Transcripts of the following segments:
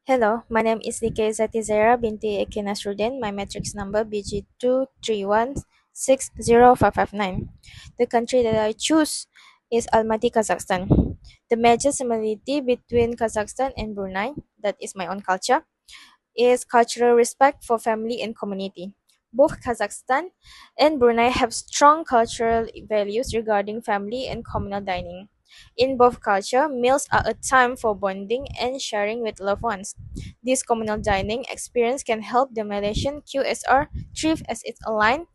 Hello, my name is Likay Zara binti Eki Nasruddin. My matrix number BG231605559. The country that I choose is Almaty, Kazakhstan. The major similarity between Kazakhstan and Brunei, that is my own culture, is cultural respect for family and community. Both Kazakhstan and Brunei have strong cultural values regarding family and communal dining. In both culture, meals are a time for bonding and sharing with loved ones. This communal dining experience can help the Malaysian QSR thrive as it aligns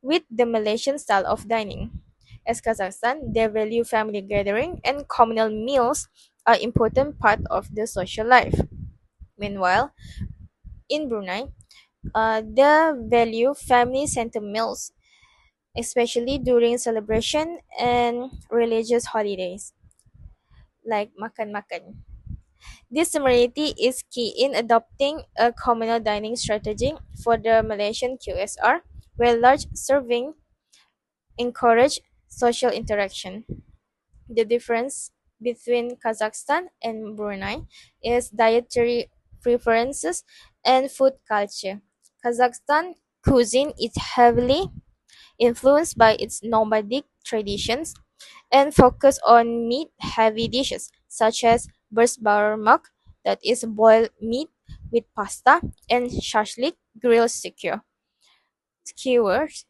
with the Malaysian style of dining. As Kazakhstan, they value family gathering and communal meals are important part of the social life. Meanwhile, in Brunei, they value family-centered meals, especially during celebration and religious holidays, like makan-makan. This similarity is key in adopting a communal dining strategy for the Malaysian QSR, where large serving encourage social interaction. The difference between Kazakhstan and Brunei is dietary preferences and food culture. Kazakhstan cuisine is heavily influenced by its nomadic traditions and focus on meat-heavy dishes such as bursak, that is boiled meat with pasta, and shashlik, grilled skewers,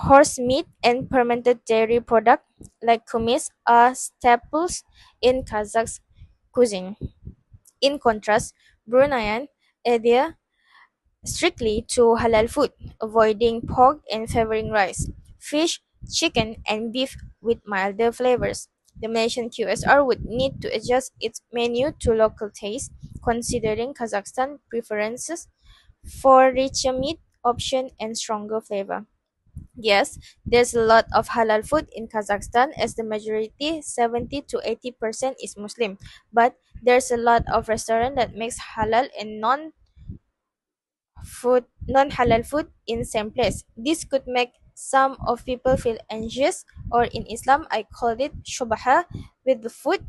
horse meat, and fermented dairy products like kumis are staples in Kazakh cuisine. In contrast, Bruneian adhere strictly to halal food, avoiding pork and favoring rice, fish, chicken, and beef with milder flavors. The Malaysian QSR would need to adjust its menu to local taste, considering Kazakhstan preferences for richer meat option and stronger flavor. Yes, there's a lot of halal food in Kazakhstan as the majority 70 to 80% is Muslim, but there's a lot of restaurant that makes halal and non-halal food in same place. This could make some of people feel anxious, or in Islam I call it shubaha with the food,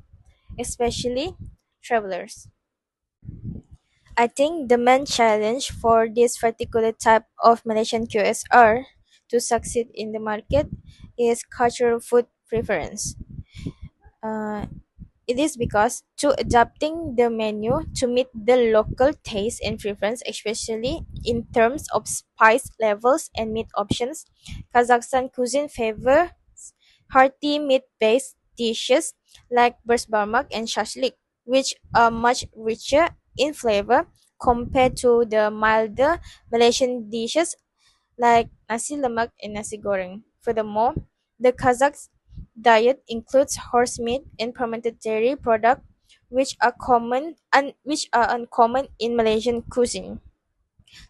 especially travelers. I think the main challenge for this particular type of Malaysian QSR to succeed in the market is cultural food preference. Uh, It is because to adapting the menu to meet the local taste and preference, especially in terms of spice levels and meat options. Kazakhstan cuisine favors hearty meat-based dishes like bersbarmak and shashlik, which are much richer in flavor compared to the milder Malaysian dishes like nasi lemak and nasi goreng. Furthermore, the Kazakhs diet includes horse meat and fermented dairy products, which are uncommon in Malaysian cuisine.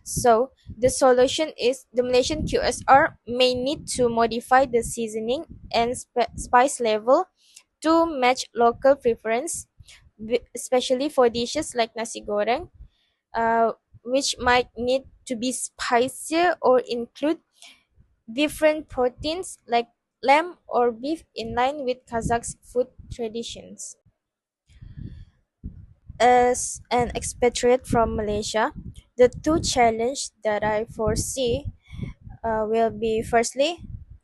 So the solution is the Malaysian QSR may need to modify the seasoning and spice level to match local preference, especially for dishes like nasi goreng, uh, which might need to be spicier or include different proteins like lamb or beef in line with Kazakh food traditions. As an expatriate from Malaysia, the two challenges that I foresee will be firstly,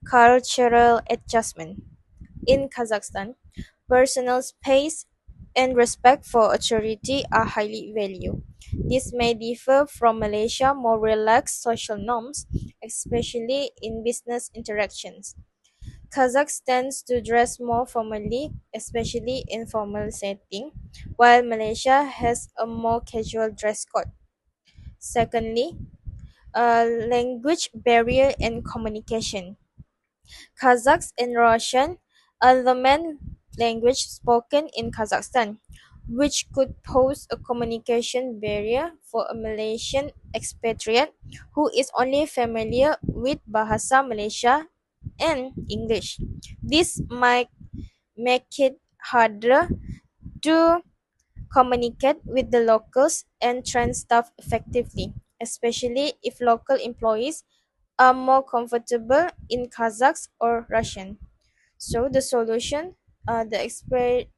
cultural adjustment. In Kazakhstan, personal space and respect for authority are highly valued. This may differ from Malaysia's more relaxed social norms, especially in business interactions. Kazakhs tends to dress more formally, especially in formal setting, while Malaysia has a more casual dress code. Secondly, language barrier and communication. Kazakh and Russian are the main language spoken in Kazakhstan, which could pose a communication barrier for a Malaysian expatriate who is only familiar with Bahasa Malaysia and English. This might make it harder to communicate with the locals and train staff effectively, especially if local employees are more comfortable in Kazakh or Russian. So the solution, the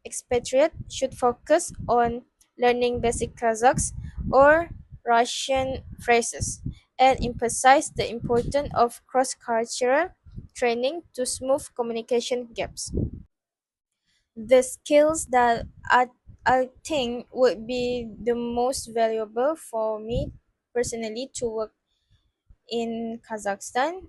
expatriate should focus on learning basic Kazakhs or Russian phrases, and emphasize the importance of cross-cultural training to smooth communication gaps. The skills that I think would be the most valuable for me personally to work in Kazakhstan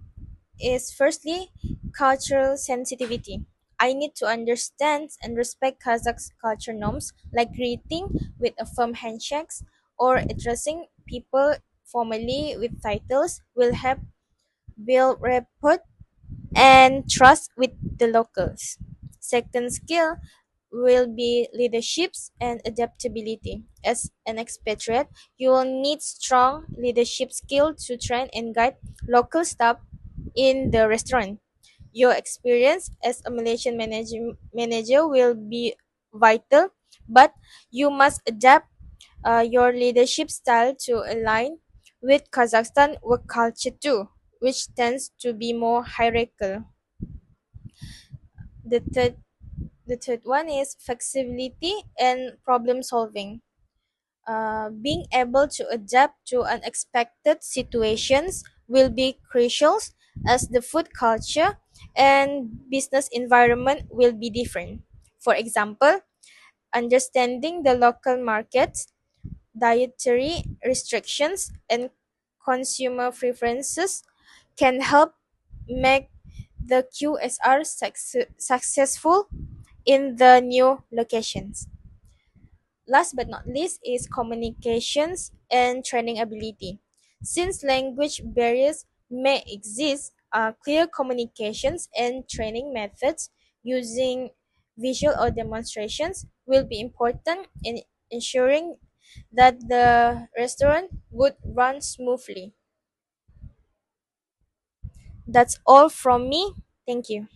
is firstly cultural sensitivity. I need to understand and respect Kazakh culture norms like greeting with a firm handshakes or addressing people formally with titles will help build rapport and trust with the locals. Second skill will be leaderships and adaptability. As an expatriate, you will need strong leadership skill to train and guide local staff in the restaurant. Your experience as a Malaysian manager will be vital, but you must adapt your leadership style to align with Kazakhstan work culture too, which tends to be more hierarchical. The third, the third one is flexibility and problem solving. Being able to adapt to unexpected situations will be crucial as the food culture and business environment will be different. For example, understanding the local markets, dietary restrictions, and consumer preferences can help make the QSR successful in the new locations. Last but not least is communications and training ability. Since language barriers may exist, clear communications and training methods using visual or demonstrations will be important in ensuring that the restaurant would run smoothly. That's all from me. Thank you.